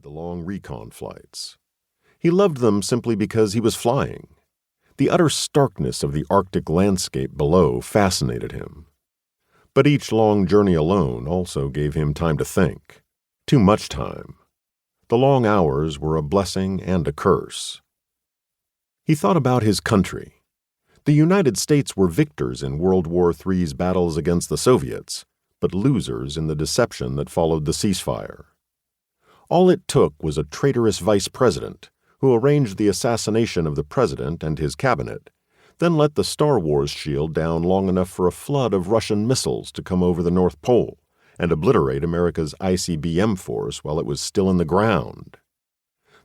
the long recon flights. He loved them simply because he was flying. The utter starkness of the Arctic landscape below fascinated him. But each long journey alone also gave him time to think. Too much time. The long hours were a blessing and a curse. He thought about his country. The United States were victors in World War III's battles against the Soviets, but losers in the deception that followed the ceasefire. All it took was a traitorous vice president who arranged the assassination of the president and his cabinet, then let the Star Wars shield down long enough for a flood of Russian missiles to come over the North Pole and obliterate America's ICBM force while it was still in the ground.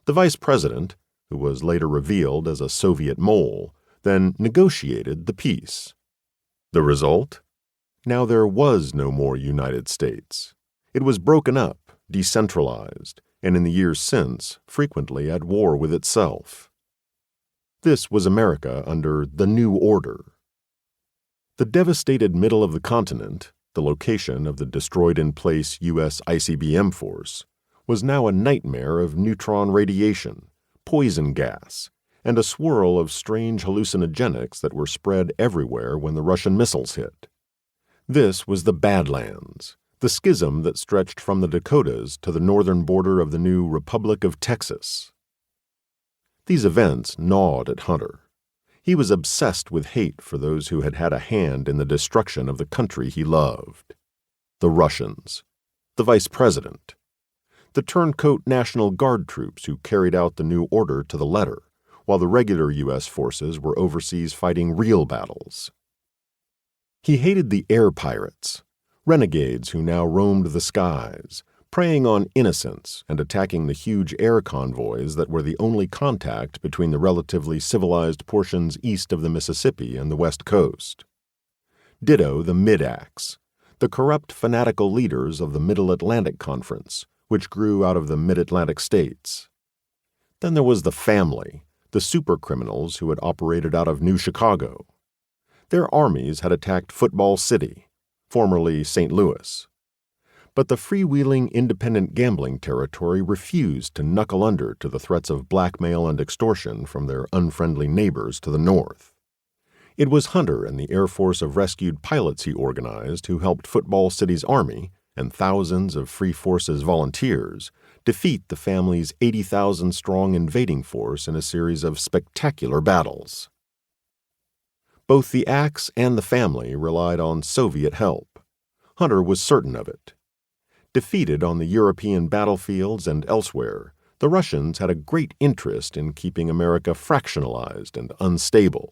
The vice president, who was later revealed as a Soviet mole, then negotiated the peace. The result? Now there was no more United States. It was broken up, decentralized, and in the years since, frequently at war with itself. This was America under the New Order. The devastated middle of the continent, the location of the destroyed-in-place U.S. ICBM force, was now a nightmare of neutron radiation, poison gas, and a swirl of strange hallucinogenics that were spread everywhere when the Russian missiles hit. This was the Badlands, the schism that stretched from the Dakotas to the northern border of the new Republic of Texas. These events gnawed at Hunter. He was obsessed with hate for those who had had a hand in the destruction of the country he loved. The Russians, the vice president, the turncoat National Guard troops who carried out the new order to the letter, while the regular U.S. forces were overseas fighting real battles. He hated the air pirates, renegades who now roamed the skies, preying on innocents and attacking the huge air convoys that were the only contact between the relatively civilized portions east of the Mississippi and the West Coast. Ditto the Mid-Ax, the corrupt fanatical leaders of the Middle Atlantic Conference, which grew out of the Mid-Atlantic states. Then there was the family, the supercriminals who had operated out of New Chicago. Their armies had attacked Football City, formerly St. Louis. But the freewheeling independent gambling territory refused to knuckle under to the threats of blackmail and extortion from their unfriendly neighbors to the north. It was Hunter and the Air Force of rescued pilots he organized who helped Football City's army and thousands of Free Forces volunteers defeat the family's 80,000-strong invading force in a series of spectacular battles. Both the Axe and the family relied on Soviet help. Hunter was certain of it. Defeated on the European battlefields and elsewhere, the Russians had a great interest in keeping America fractionalized and unstable.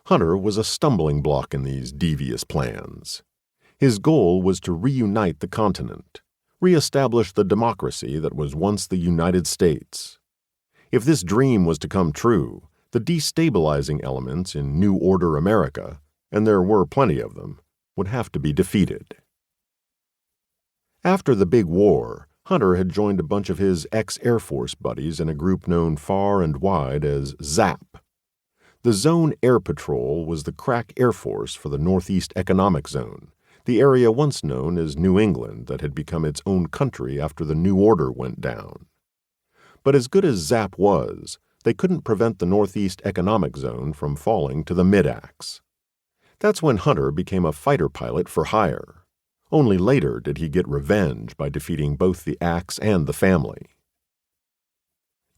Hunter was a stumbling block in these devious plans. His goal was to reunite the continent, reestablish the democracy that was once the United States. If this dream was to come true, the destabilizing elements in New Order America, and there were plenty of them, would have to be defeated. After the big war, Hunter had joined a bunch of his ex-Air Force buddies in a group known far and wide as ZAP. The Zone Air Patrol was the crack Air Force for the Northeast Economic Zone, the area once known as New England that had become its own country after the New Order went down. But as good as ZAP was, they couldn't prevent the Northeast Economic Zone from falling to the Mid-Ax. That's when Hunter became a fighter pilot for hire. Only later did he get revenge by defeating both the Axe and the family.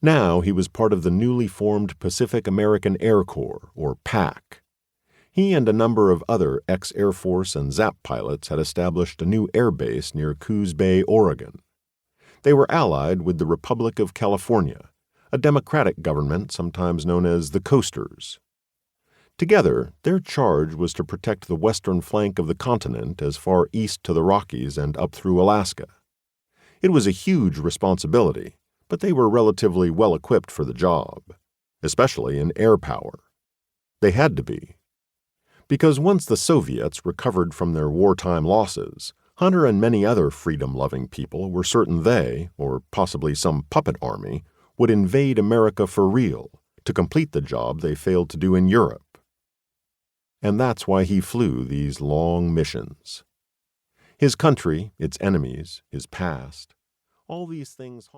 Now he was part of the newly formed Pacific American Air Corps, or PAC. He and a number of other ex-Air Force and ZAP pilots had established a new air base near Coos Bay, Oregon. They were allied with the Republic of California, a democratic government sometimes known as the Coasters. Together, their charge was to protect the western flank of the continent as far east to the Rockies and up through Alaska. It was a huge responsibility, but they were relatively well-equipped for the job, especially in air power. They had to be. Because once the Soviets recovered from their wartime losses, Hunter and many other freedom-loving people were certain they, or possibly some puppet army, would invade America for real, to complete the job they failed to do in Europe. And that's why he flew these long missions. His country, its enemies, his past, all these things haunt